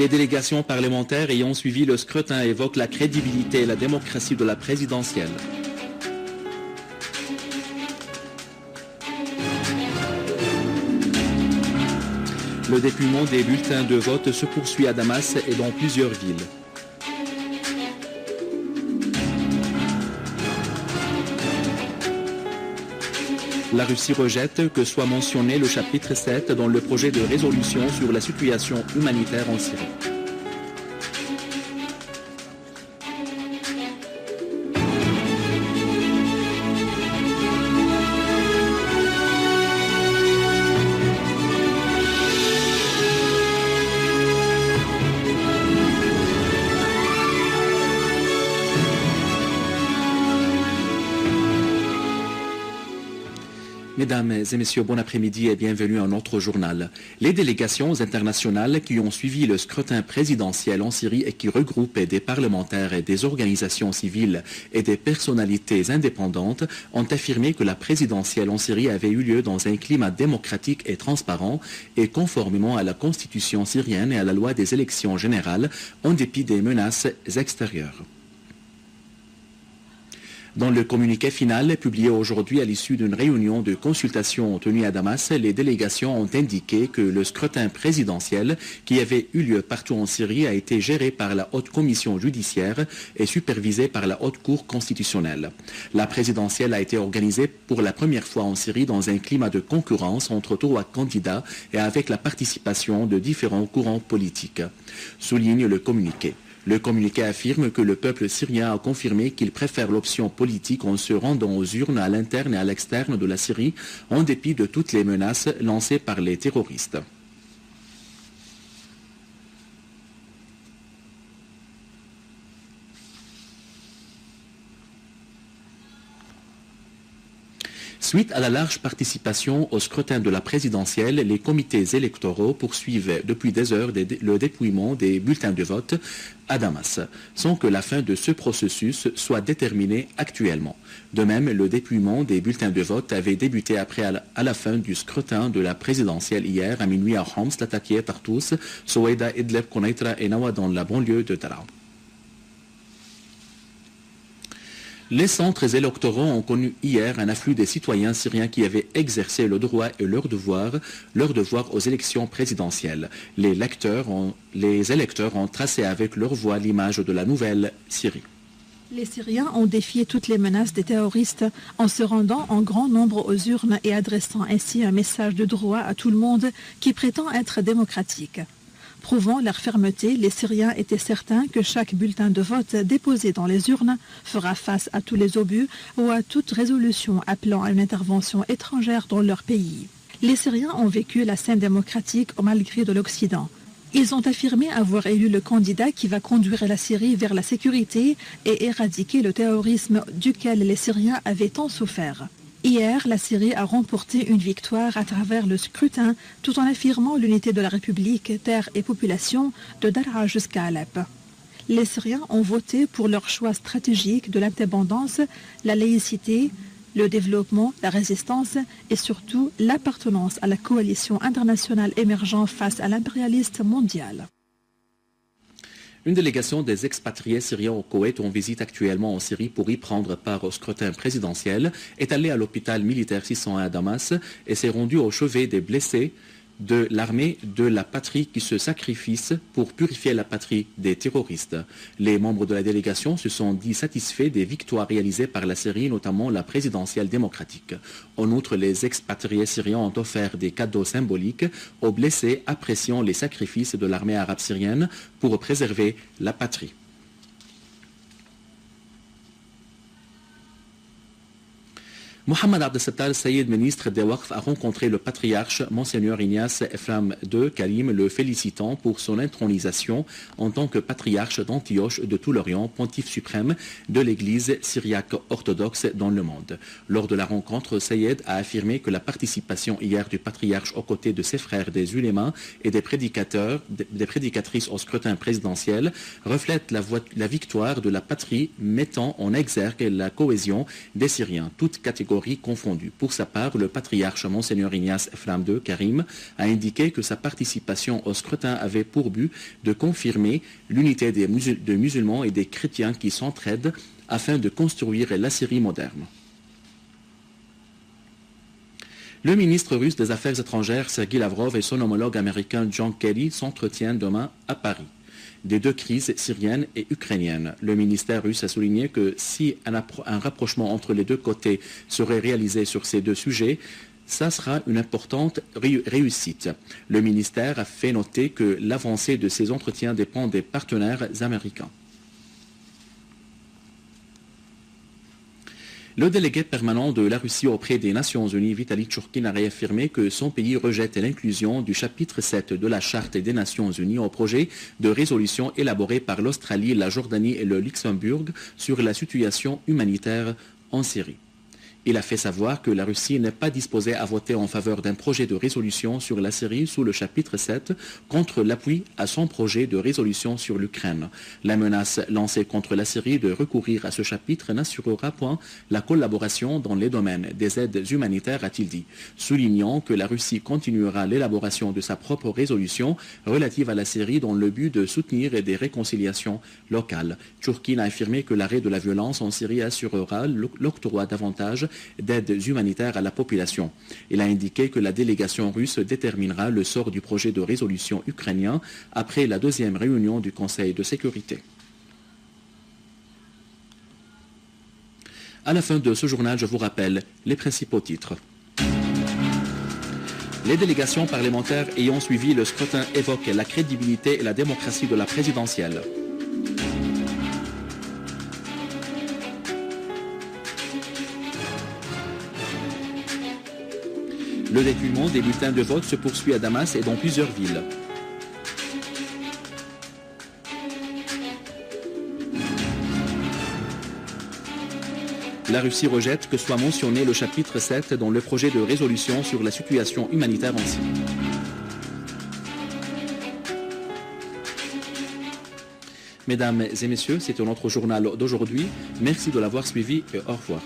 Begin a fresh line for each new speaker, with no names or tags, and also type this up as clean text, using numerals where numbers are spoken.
Les délégations parlementaires ayant suivi le scrutin évoquent la crédibilité et la démocratie de la présidentielle. Le dépouillement des bulletins de vote se poursuit à Damas et dans plusieurs villes. La Russie rejette que soit mentionné le chapitre 7 dans le projet de résolution sur la situation humanitaire en Syrie. Mesdames et messieurs, bon après-midi et bienvenue à notre journal. Les délégations internationales qui ont suivi le scrutin présidentiel en Syrie et qui regroupent des parlementaires et des organisations civiles et des personnalités indépendantes ont affirmé que la présidentielle en Syrie avait eu lieu dans un climat démocratique et transparent et conformément à la constitution syrienne et à la loi des élections générales en dépit des menaces extérieures. Dans le communiqué final publié aujourd'hui à l'issue d'une réunion de consultation tenue à Damas, les délégations ont indiqué que le scrutin présidentiel qui avait eu lieu partout en Syrie a été géré par la Haute Commission judiciaire et supervisé par la Haute Cour constitutionnelle. La présidentielle a été organisée pour la première fois en Syrie dans un climat de concurrence entre trois candidats et avec la participation de différents courants politiques, souligne le communiqué. Le communiqué affirme que le peuple syrien a confirmé qu'il préfère l'option politique en se rendant aux urnes à l'interne et à l'externe de la Syrie, en dépit de toutes les menaces lancées par les terroristes. Suite à la large participation au scrutin de la présidentielle, les comités électoraux poursuivent depuis des heures le dépouillement des bulletins de vote à Damas, sans que la fin de ce processus soit déterminée actuellement. De même, le dépouillement des bulletins de vote avait débuté à la fin du scrutin de la présidentielle hier à minuit à Homs, Latakia, Tartous, Soweida, Idlib, Konaitra et Nawa dans la banlieue de Daraa. Les centres électoraux ont connu hier un afflux des citoyens syriens qui avaient exercé le droit et leur devoir aux élections présidentielles. Les électeurs ont tracé avec leur voix l'image de la nouvelle Syrie.
Les Syriens ont défié toutes les menaces des terroristes en se rendant en grand nombre aux urnes et adressant ainsi un message de droit à tout le monde qui prétend être démocratique. Prouvant leur fermeté, les Syriens étaient certains que chaque bulletin de vote déposé dans les urnes fera face à tous les obus ou à toute résolution appelant à une intervention étrangère dans leur pays. Les Syriens ont vécu la scène démocratique au malgré de l'Occident. Ils ont affirmé avoir élu le candidat qui va conduire la Syrie vers la sécurité et éradiquer le terrorisme duquel les Syriens avaient tant souffert. Hier, la Syrie a remporté une victoire à travers le scrutin tout en affirmant l'unité de la République, terre et population, de Daraa jusqu'à Alep. Les Syriens ont voté pour leur choix stratégique de l'indépendance, la laïcité, le développement, la résistance et surtout l'appartenance à la coalition internationale émergente face à l'impérialiste mondial.
Une délégation des expatriés syriens au Koweït en visite actuellement en Syrie pour y prendre part au scrutin présidentiel est allée à l'hôpital militaire 601 à Damas et s'est rendue au chevet des blessés de l'armée de la patrie qui se sacrifient pour purifier la patrie des terroristes. Les membres de la délégation se sont dit satisfaits des victoires réalisées par la Syrie, notamment la présidentielle démocratique. En outre, les expatriés syriens ont offert des cadeaux symboliques aux blessés appréciant les sacrifices de l'armée arabe syrienne pour préserver la patrie. Mohamed Abdel Sayed, ministre des Waqf, a rencontré le patriarche Monseigneur Ignace Ephraim II Karim, le félicitant pour son intronisation en tant que patriarche d'Antioche de tout l'Orient, pontife suprême de l'Église syriaque orthodoxe dans le monde. Lors de la rencontre, Sayed a affirmé que la participation hier du patriarche aux côtés de ses frères des ulémas et des prédicatrices au scrutin présidentiel reflète la victoire de la patrie mettant en exergue la cohésion des Syriens, toutes catégories catégories confondues. Pour sa part, le patriarche Monseigneur Ignace Flamme II Karim a indiqué que sa participation au scrutin avait pour but de confirmer l'unité des musulmans et des chrétiens qui s'entraident afin de construire la Syrie moderne. Le ministre russe des Affaires étrangères Sergei Lavrov et son homologue américain John Kerry s'entretiennent demain à Paris des deux crises syriennes et ukrainiennes. Le ministère russe a souligné que si un rapprochement entre les deux côtés serait réalisé sur ces deux sujets, ça sera une importante réussite. Le ministère a fait noter que l'avancée de ces entretiens dépend des partenaires américains. Le délégué permanent de la Russie auprès des Nations Unies, Vitaly Churkin, a réaffirmé que son pays rejette l'inclusion du chapitre 7 de la Charte des Nations Unies au projet de résolution élaboré par l'Australie, la Jordanie et le Luxembourg sur la situation humanitaire en Syrie. Il a fait savoir que la Russie n'est pas disposée à voter en faveur d'un projet de résolution sur la Syrie sous le chapitre 7 contre l'appui à son projet de résolution sur l'Ukraine. La menace lancée contre la Syrie de recourir à ce chapitre n'assurera point la collaboration dans les domaines des aides humanitaires, a-t-il dit, soulignant que la Russie continuera l'élaboration de sa propre résolution relative à la Syrie dans le but de soutenir des réconciliations locales. Churkin a affirmé que l'arrêt de la violence en Syrie assurera l'octroi davantage d'aide humanitaire à la population. Il a indiqué que la délégation russe déterminera le sort du projet de résolution ukrainien après la deuxième réunion du Conseil de sécurité. À la fin de ce journal, je vous rappelle les principaux titres. Les délégations parlementaires ayant suivi le scrutin évoquent la crédibilité et la démocratie de la présidentielle. Le dépouillement des bulletins de vote se poursuit à Damas et dans plusieurs villes. La Russie rejette que soit mentionné le chapitre 7 dans le projet de résolution sur la situation humanitaire en Syrie. Mesdames et messieurs, c'était notre journal d'aujourd'hui. Merci de l'avoir suivi et au revoir.